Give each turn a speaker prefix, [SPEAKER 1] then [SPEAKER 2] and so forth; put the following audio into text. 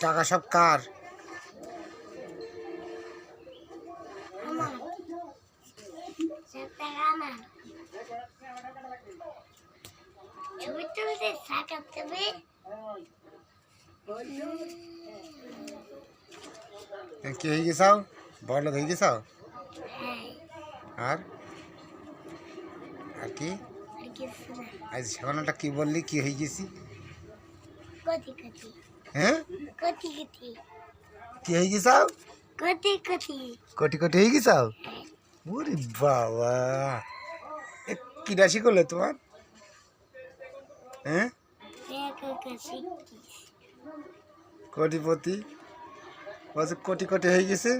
[SPEAKER 1] টাকা সব কার?
[SPEAKER 2] ছবি তুলতে সাকাতে হবে।
[SPEAKER 1] কি হয়ে গেছাও? বড় হয়ে গেছাও? আর আর কি আজ সকালটা কি বললি কি হয়ে গেছি? হ্যাঁ কি হয়ে গেছাও? কোটি কোটি হয়ে গেছাও? ওরে বাবা, কি রাশি করলে তোমার? হ্যাঁ কোটিপতি, কোটি কোটি হয়ে গেছে।